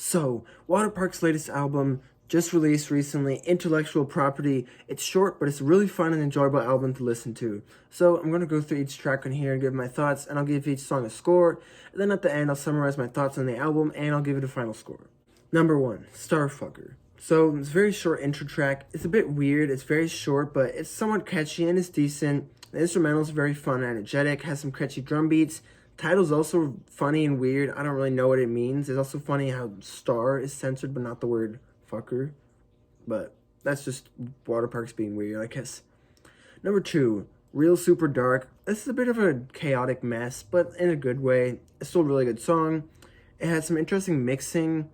So, Waterparks' latest album just released recently, Intellectual Property. It's short, but it's a really fun and enjoyable album to listen to. So, I'm going to go through each track on here and give my thoughts, and I'll give each song a score. And then at the end, I'll summarize my thoughts on the album, and I'll give it a final score. Number 1, Starfucker. So, it's a very short intro track. It's a bit weird, it's very short, but it's somewhat catchy and it's decent. The instrumental is very fun and energetic, has some catchy drum beats. Title's also funny and weird. I don't really know what it means. It's also funny how star is censored, but not the word fucker. But that's just Waterparks being weird, I guess. Number 2, Real Super Dark. This is a bit of a chaotic mess, but in a good way. It's still a really good song. It has some interesting mixing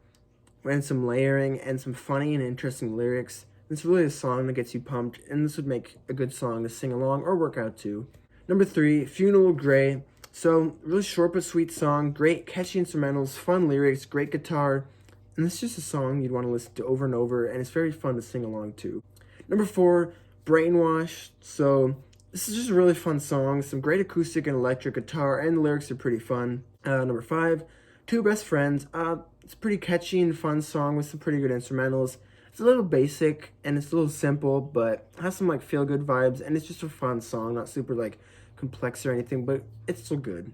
and some layering and some funny and interesting lyrics. It's really a song that gets you pumped, and this would make a good song to sing along or work out to. Number 3, Funeral Grey. So, really short but sweet song, great catchy instrumentals, fun lyrics, great guitar, and it's just a song you'd want to listen to over and over, and it's very fun to sing along to. Number 4, Brainwash. So, this is just a really fun song, some great acoustic and electric guitar, and the lyrics are pretty fun. Number 5, Two Best Friends. It's a pretty catchy and fun song with some pretty good instrumentals. It's a little basic, and it's a little simple, but has some, feel-good vibes, and it's just a fun song, not super, complex or anything, but it's still good.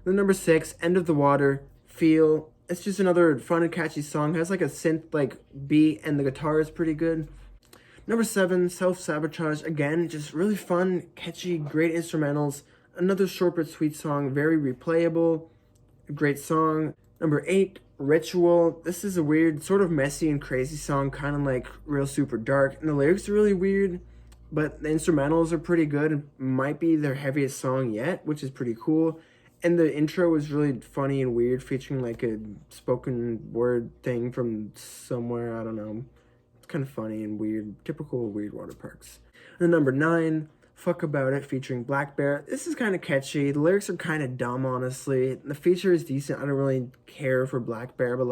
Then number 6, End of the Water, Feel. It's just another fun and catchy song. It has, a synth, beat, and the guitar is pretty good. Number 7, Self-Sabotage. Again, just really fun, catchy, great instrumentals. Another short but sweet song, very replayable, great song. Number 8, Ritual. This is a weird, sort of messy and crazy song, kind of like Real Super Dark. And the lyrics are really weird, but the instrumentals are pretty good. It might be their heaviest song yet, which is pretty cool. And the intro was really funny and weird, featuring a spoken word thing from somewhere, I don't know. It's kind of funny and weird, typical weird Waterparks. And then number 9, Fuck About It, featuring Black Bear. This is kind of catchy. The lyrics are kind of dumb, honestly. The feature is decent. I don't really care for Black Bear, but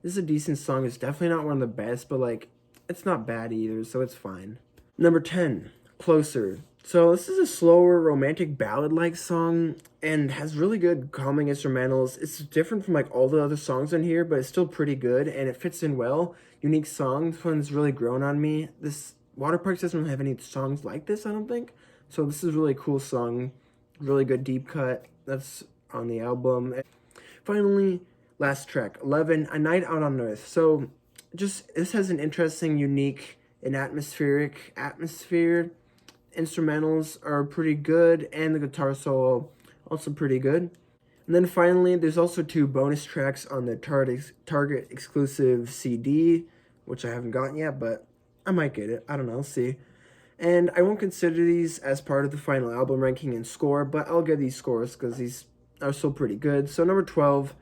this is a decent song. It's definitely not one of the best, but it's not bad either, so it's fine. Number 10, Closer. So this is a slower, romantic ballad-like song and has really good calming instrumentals. It's different from all the other songs on here, but it's still pretty good and it fits in well. Unique song. This one's really grown on me. This Waterparks doesn't really have any songs like this, I don't think. So this is a really cool song. Really good deep cut. That's on the album. And finally, last track, 11, A Night Out on Earth. So this has an interesting, unique, and atmospheric atmosphere. Instrumentals are pretty good, and the guitar solo also pretty good. And then finally, there's also 2 bonus tracks on the Target exclusive CD, which I haven't gotten yet, but I might get it. I don't know, I'll see. And I won't consider these as part of the final album ranking and score, but I'll give these scores because these are still pretty good. So number 12,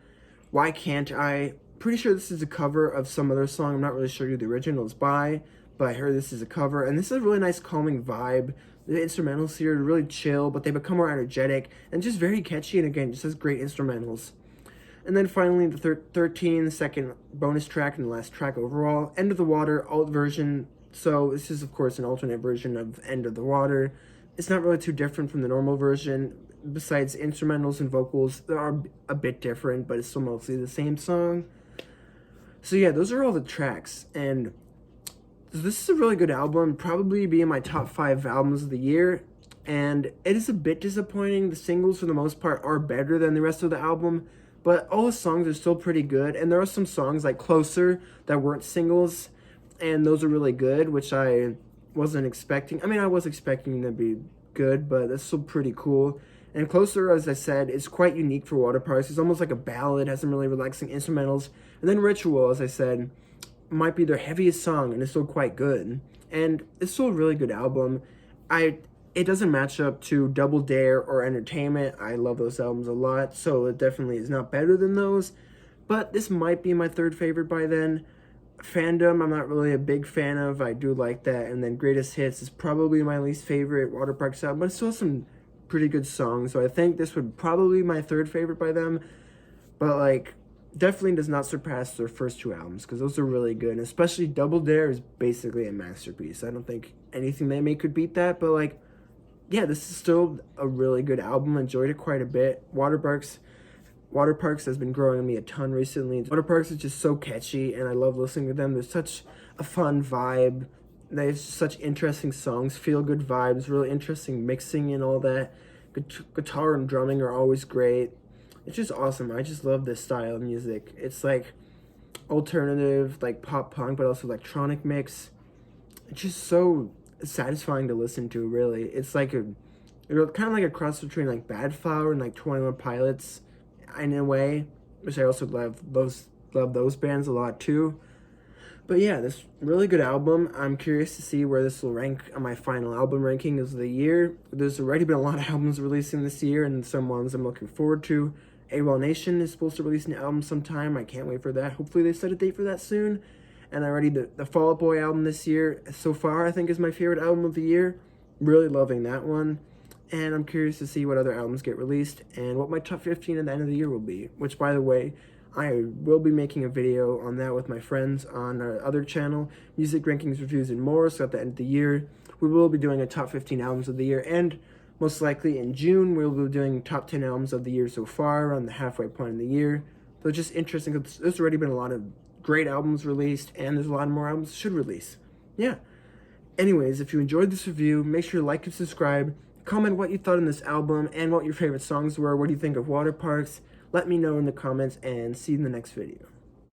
Why Can't I? Pretty sure this is a cover of some other song. I'm not really sure who the original is by, but I heard this is a cover, and this is a really nice calming vibe. The instrumentals here are really chill, but they become more energetic, and just very catchy, and again, just has great instrumentals. And then finally, the 13, the second bonus track and the last track overall, End of the Water, alt version. So this is, of course, an alternate version of End of the Water. It's not really too different from the normal version. Besides instrumentals and vocals, they are a bit different, but it's still mostly the same song. So yeah, those are all the tracks, and this is a really good album, probably be in my top 5 albums of the year, and it is a bit disappointing. The singles, for the most part, are better than the rest of the album, but all the songs are still pretty good, and there are some songs like Closer that weren't singles, and those are really good, which I wasn't expecting. I mean, I was expecting them to be good, but that's still pretty cool. And Closer, as I said, is quite unique for Waterparks. It's almost like a ballad, has some really relaxing instrumentals. And then Ritual, as I said, might be their heaviest song, and it's still quite good. And it's still a really good album. It doesn't match up to Double Dare or Entertainment. I love those albums a lot, so it definitely is not better than those. But this might be my 3rd favorite by then. Fandom, I'm not really a big fan of. I do like that. And then Greatest Hits is probably my least favorite Waterparks album, but it's still some pretty good songs. So I think this would probably be my 3rd favorite by them. But definitely does not surpass their first 2 albums, because those are really good, and especially Double Dare is basically a masterpiece. I don't think anything they make could beat that, but yeah, this is still a really good album. Enjoyed it quite a bit. Waterparks Waterparks has been growing on me a ton recently. Waterparks is just so catchy, and I love listening to them. There's such a fun vibe. They have such interesting songs, feel good vibes, really interesting mixing and all that. Guitar and drumming are always great. It's just awesome. I just love this style of music. It's like alternative, like pop punk, but also electronic mix. It's just so satisfying to listen to, really. It's like kind of like a cross between like Bad Flower and like 21 Pilots in a way, which I also love those bands a lot too. But yeah, this really good album. I'm curious to see where this will rank on my final album ranking of the year. There's already been a lot of albums releasing this year, and some ones I'm looking forward to. AWOL Nation is supposed to release an album sometime. I can't wait for that. Hopefully they set a date for that soon. And already the Fall Out Boy album this year, so far, I think is my favorite album of the year. Really loving that one. And I'm curious to see what other albums get released and what my top 15 at the end of the year will be. Which, by the way, I will be making a video on that with my friends on our other channel, Music Rankings, Reviews, and More. So at the end of the year, we will be doing a top 15 albums of the year. And most likely in June, we'll be doing top 10 albums of the year so far, around the halfway point in the year. So it's just interesting because there's already been a lot of great albums released, and there's a lot more albums should release. Yeah. Anyways, if you enjoyed this review, make sure to like and subscribe. Comment what you thought on this album and what your favorite songs were. What do you think of Waterparks? Let me know in the comments, and see you in the next video.